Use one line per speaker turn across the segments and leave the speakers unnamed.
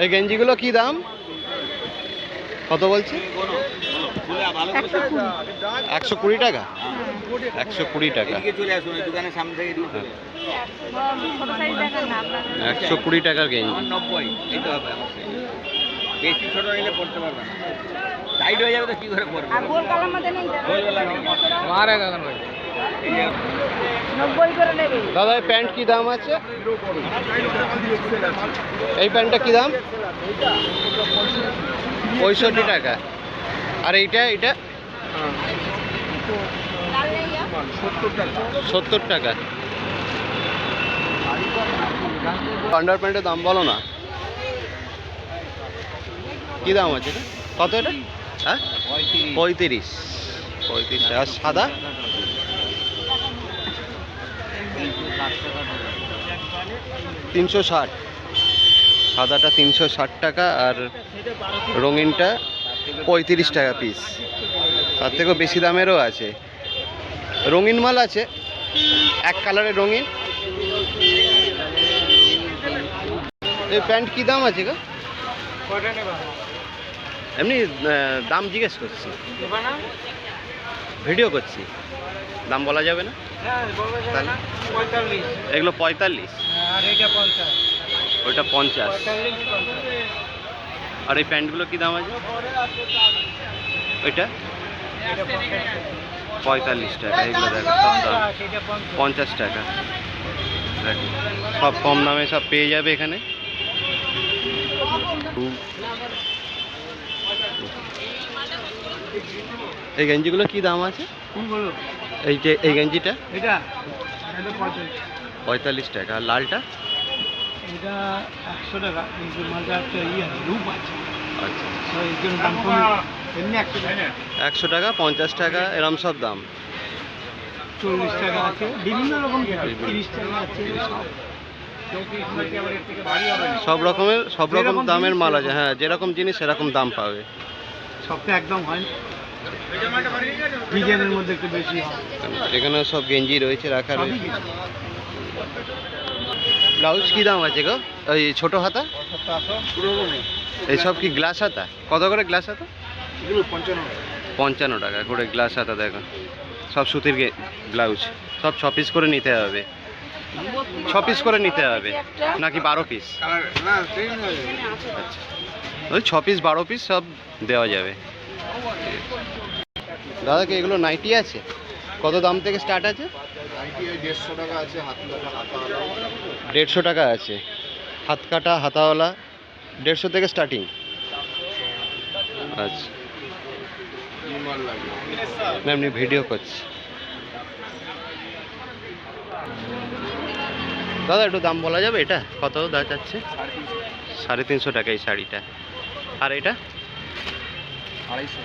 এই গেঞ্জিগুলো কি দাম? কত বলছে? 120 টাকা। 120 টাকা। 120 টাকার গেঞ্জি।
বেশি ছোট নিলে পড়তে পারবে না, টাইট হয়ে যাবে তো কি করে পড়বে? আর গোল কালার মধ্যে নেই, গোল কালার নেই, মারে দাদা ভাই। 90 করে নেবে
দাদা। এই প্যান্ট কি দাম আছে? এই প্যান্টটা কি দাম? 65 টাকা। আর এইটা 70 টাকা। আন্ডার প্যান্টের দাম বলো না, কি দাম আছে এটা? কত এটা? হ্যাঁ 35। আর সাদা? 360। সাদাটা 360 টাকা আর রঙিনটা 35 টাকা পিস। তার থেকেও বেশি দামেরও আছে। রঙিন মাল আছে, এক কালারের রঙিন। এই প্যান্ট কি দাম আছে গো? এমনি দাম জিজ্ঞেস করছি, ভিডিও করছি, দাম বলা যাবে না তাহলে? এগুলো 45 ওইটা 50। আর এই প্যান্টগুলো কি দাম আছে? ওইটা 45 টাকা। এগুলো দেখো সব দাম 50 টাকা। দেখো সব কম দামে সব পেয়ে যাবে এখানে। এই গেঞ্জিগুলো কি দাম আছে? এই গেঞ্জিটা?
এটা
45 টাকা। আর লালটা?
এটা 100 টাকা, কিন্তু মালটা একটা রূপ আছে।
আচ্ছা,
এই জন্য দাম কম। এমনি
100 টাকা 50 টাকা এরম সব দাম।
40 টাকা আছে, বিভিন্ন রকম 30 টাকা আছে।
সব রকম দামের মাল আছে। হ্যাঁ, যেরকম জিনিস সেরকম দাম পাবে।
সবটা একদম হয় না, ডিজাইনের মধ্যে একটু বেশি হয়।
এখানে সব গেঞ্জি রয়েছে রাখা রয়েছে। ব্লাউজ কি দাম আছে গো? ওই ছোট হাতা? এইসব কি গ্লাস হাতা? কত করে গ্লাস হাতা? 55 টাকা করে গ্লাস হাতা। দেখো সব সুতির ব্লাউজ, সব 6 পিস করে নিতে হবে। 6 পিস করে নিতে হবে নাকি 12 পিস? আচ্ছা, ওই 6 পিস 12 পিস সব দেওয়া যাবে। দাদা কি এগুলো নাইটি আছে? কত দাম থেকে স্টার্ট আছে?
150 টাকা আছে,
150 টাকা আছে হাত কাটা হাতাওয়ালা। 150 থেকে স্টার্টিং। আচ্ছা, না এমনি ভিডিও করছি। দাদা একটু দাম বলা যাবে? এটা কত দাম যাচ্ছে? 350 টাকা এই শাড়িটা। আর এটা?
250।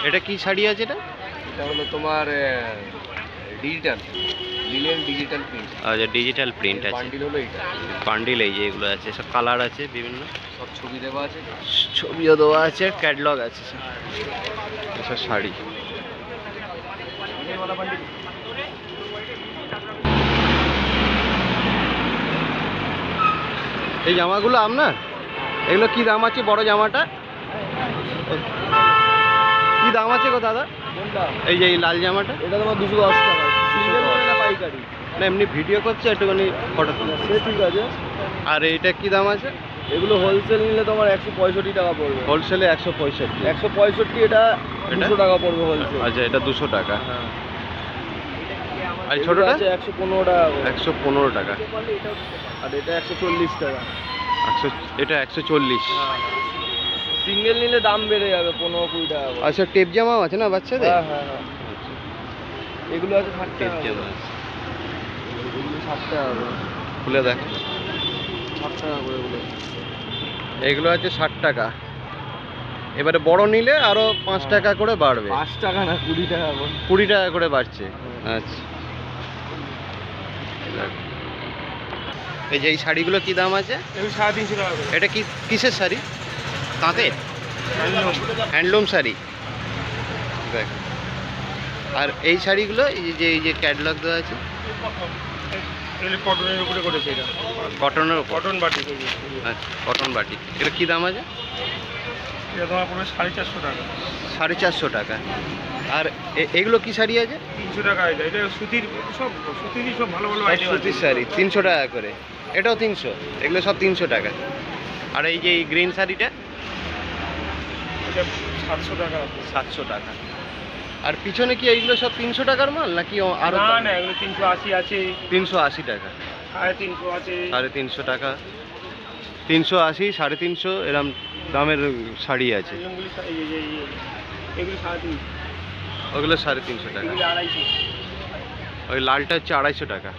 এটা কি শাড়ি আছে এটা?
এটা হলো তোমার ডিজিটাল প্রিন্ট।
আচ্ছা, ডিজিটাল প্রিন্ট আছে।
বান্ডিল হলো এটা।
বান্ডিল এই যে এগুলো আছে, সব কালার আছে বিভিন্ন,
সব ছবি দেওয়া আছে,
ছবিও দেওয়া আছে, ক্যাটলগ আছে সব। এসব শাড়ি। এই জামাগুলো আপনার? এগুলো কি দাম আছে? বড় জামাটা কি দাম আছে গো দাদা? এই যে এই লাল জামাটা?
এটা তোমার 210 টাকা। সিঙ্গেল না পাইকারি?
না এমনি ভিডিও করছে, একটুখানি ফটো তুলে।
সে ঠিক আছে।
আর এইটা কি দাম আছে?
এগুলো হোলসেল নিলে তোমার 165 টাকা পড়বে।
হোলসেলে 165।
165, এটা 200 টাকা পড়বে হোলসেল।
আচ্ছা, এটা 200 টাকা।
হ্যাঁ।
আর ছোটটা?
115 টাকা।
115 টাকা।
আর এটা 140 টাকা।
এটা 140।
সিঙ্গেল নিলে দাম বেড়ে যাবে 15-20 টাকা।
আচ্ছা, টেপ জামাও আছে না বাচ্চাদের?
হ্যাঁ হ্যাঁ হ্যাঁ। এগুলো আছে 60
টেপ
টাকা।
জামা আছে।
এগুলো 60 টাকা করে।
খুলে দেখ।
60 টাকা করে এগুলো।
এগুলো আছে 60 টাকা। এবারে বড় নিলে আরো 5 টাকা করে বাড়বে।
5 টাকা না, 20 টাকা করে।
20 টাকা করে বাড়ছে। আচ্ছা, এই যে এই শাড়িগুলো কি দাম আছে?
এগুলো 350 টাকা করে।
এটা কি কিসের শাড়ি? তাঁতের? হ্যান্ডলুম শাড়ি। দেখ। আর এই শাড়িগুলো এই যে ক্যাটলগ দেওয়া আছে?
এগুলো কটনের উপরে করেছে এটা,
কটনের উপর?
কটন বাটি।
আচ্ছা, কটন বাটি। এটা কী দাম আছে?
এটা তোমার পড়বে 450 টাকা।
450 টাকা। আর এগুলো কি শাড়ি আছে?
300 টাকা এটা। এটা সুতির, সব সুতিরই সব ভালো ভালো
সব
আইটেম আছে।
সুতির শাড়ি 300 টাকা করে। এটাও 300? এগুলো সব 300 টাকা। আর এই যে এই গ্রিন শাড়িটা?
এটা 700 টাকা।
700 টাকা। আর পিছনে কি এইগুলো সব 300 টাকার মাল নাকি আরো?
না না, এগুলো 380 আছে,
380 টাকা,
350 আছে।
350 টাকা, 380, 350 এরম দামের শাড়ি আছে।
এগুলো এগুলো 350,
ওগুলো 350 টাকা।
এগুলো 250।
ওই লালটা হচ্ছে 250 টাকা।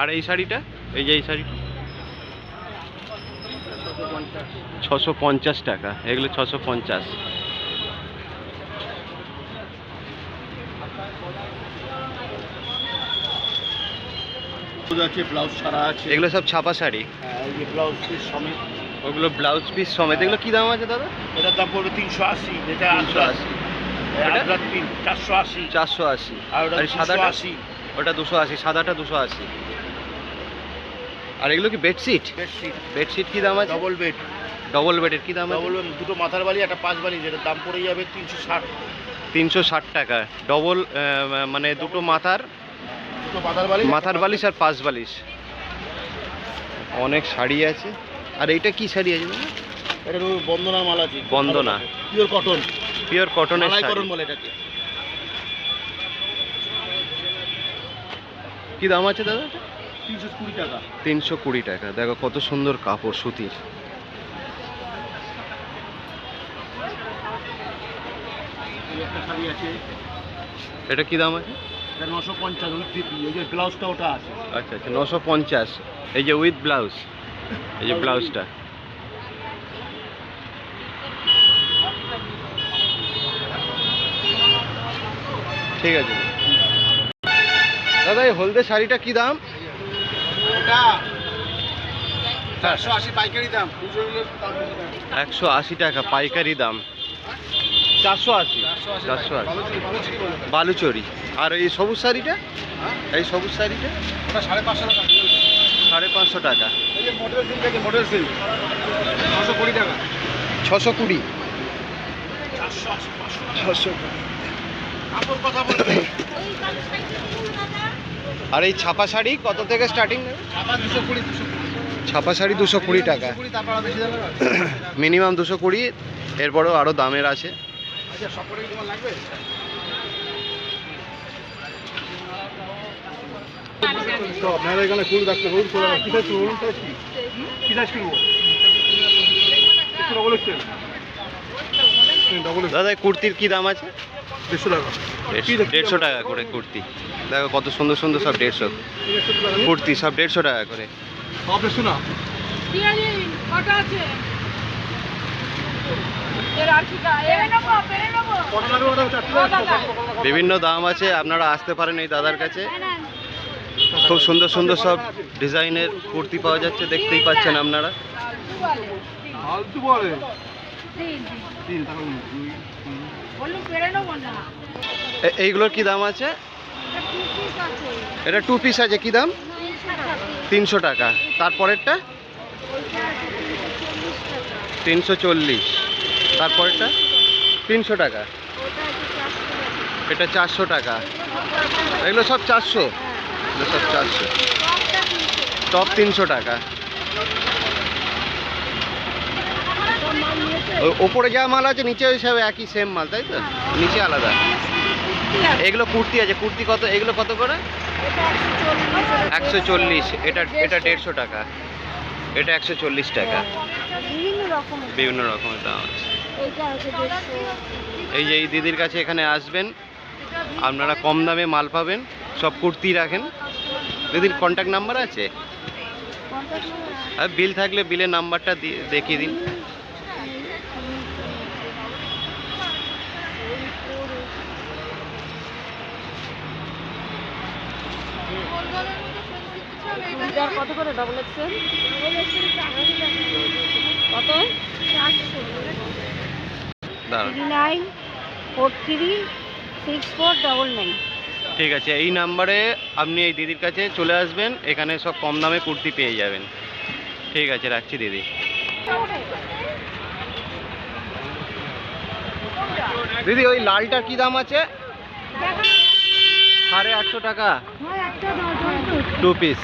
আর এই শাড়িটা, এই যে এই শাড়িটা 650 টাকা। এগুলো 650।
আছে, ব্লাউজ ছাড়া আছে।
এগুলো সব ছাপা শাড়ি।
হ্যাঁ, এই যে ব্লাউজ পিস সমেত।
ওগুলো ব্লাউজ পিস সমেত। এগুলো কি দাম আছে দাদা?
এটার দাম পড়বে 380। এটা
380। এটা?
480।
480।
আর ওটা
আর এই সাদাটা?
280।
ওটা 280, সাদাটা 280। আর এগুলো কি বেডশিট?
বেডশিট।
বেডশিট কি দাম আছে?
Double bed.
ডবল বেডের কি দাম আছে?
ডবল বেড, দুটো মাথার বালি, একটা পাঁচ বালি, যেটার দাম পড়ে যাবে 360।
360 টাকা। ডবল মানে দুটো মাথার,
দুটো মাথার বালি,
মাথার বালিশ আর পাঁচ বালিশ। অনেক শাড়ি আছে। আর এইটা কি শাড়ি আছে দাদা?
এটা বন্দনা মাল আছে।
বন্দনা।
Pure cotton.
পিওর কটনের
মালাই
শাড়ি।
কটন বলে এটাকে।
কি দাম আছে দাদা?
320 টাকা।
320 টাকা। দেখো কত সুন্দর কাপড়, সুতির।
এই একটা শাড়ি আছে,
এটা কি দাম আছে?
এটা 950 উইথ পিপি। এই যে ব্লাউজটা ওটা আছে।
আচ্ছা আচ্ছা, 950। এই যে উইথ ব্লাউজ, এই যে ব্লাউজটা। ঠিক আছে দাদা। এই হলদে শাড়িটা কি দাম?
ওটা 480 পাইকারি দাম।
180 টাকা পাইকারি দাম। 480। 480 বালুচরি। আর এই সবুজ শাড়িটা? এই সবুজ শাড়িটা?
ওটা 550 টাকা।
550 টাকা।
এই যে মডেল সিল্ক আছে, মডেল সিল্ক 920 টাকা।
620।
480, 500
620।
কাপড় কথা বলতে।
আর এই ছাপা শাড়ি কত থেকে স্টার্টিং?
আবার 220, 220।
ছাপা শাড়ি 220 টাকা।
220, তারপর আর বেশি দামের আছে।
মিনিমাম 220, এরপরেও আরও দামের আছে।
আচ্ছা, সব করে কি তোমার লাগবে? তো আপনারা এখানে ফুল রাখতে বলুন, ফুল কি সাইজ বলুন, সাইজ কি সাইজ কিনবো? একটু ডবল এক্সেল। ডবল এক্সেল
দাদা এই কুর্তির কি দাম আছে?
150 টাকা।
150 টাকা করে কুর্তি। দেখো কত সুন্দর সুন্দর সব 150 কুর্তি, সব 150 টাকা করে।
সব 150 না।
কটা আছে? এর আর কি পেরে নেবো।
কত লাগবে ওটা? 4 টাকা।
বিভিন্ন দাম আছে, আপনারা আসতে পারেন এই দাদার কাছে। খুব সুন্দর সুন্দর সব ডিজাইনের কুর্তি পাওয়া যাচ্ছে, দেখতেই পাচ্ছেন আপনারা।
ফালতু বলে।
দিন
3 টাকা 2
বলুন পেরে নেবো না।
এইগুলোর কি দাম আছে?
এটা 2 পিস
এটা 2 পিস
আছে।
আছে, কি দাম? 300 টাকা। তারপরেরটা 340। তারপরেরটা 300 টাকা। এটা 400 টাকা। এগুলো সব 400? এগুলো সব 400। টপ 300 টাকা। ওপরে যা মাল আছে নিচে ওই সব একই সেম মাল, তাই তো? নিচে আলাদা। এগুলো কুর্তি আছে, কুর্তি কত? এগুলো কত করে? 140। এটা 150 টাকা। এটা 140 টাকা। বিভিন্ন রকমের দাম আছে। এই যে এই দিদির কাছে এখানে আসবেন, আপনারা কম দামে মাল পাবেন। সব কুর্তি রাখেন। দিদির কন্ট্যাক্ট নাম্বার আছে? আর বিল থাকলে বিলের নাম্বারটা দেখিয়ে দিন।
কত করে ডবল এক্সেল? কত?
400। দাঁড়ান।
39436499।
ঠিক আছে, এই নাম্বারে আপনি এই দিদির কাছে চলে আসবেন, এখানে সব কম দামে কুর্তি পেয়ে যাবেন। ঠিক আছে, রাখছি দিদি। দিদি ওই লালটার কি দাম আছে? 850 টাকা 2 পিস।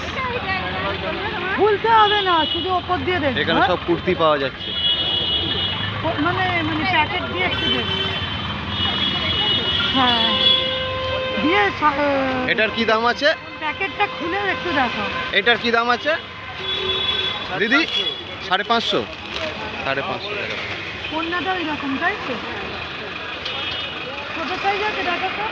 খুলতে হবে না, শুধু ওপর দিয়ে দেবে।
এখানে সব কুর্তি পাওয়া যাচ্ছে।
মানে মানে প্যাকেট দিয়ে একটু দেবে। হ্যাঁ দিয়ে
এটার কি দাম আছে?
প্যাকেটটা খুলে একটু দেখো।
এটার কি দাম আছে দিদি? 550 টাকা।
কন্যাটা ওই রকম, তাই তো? ছোট সাইজ আছে, দেখো তো।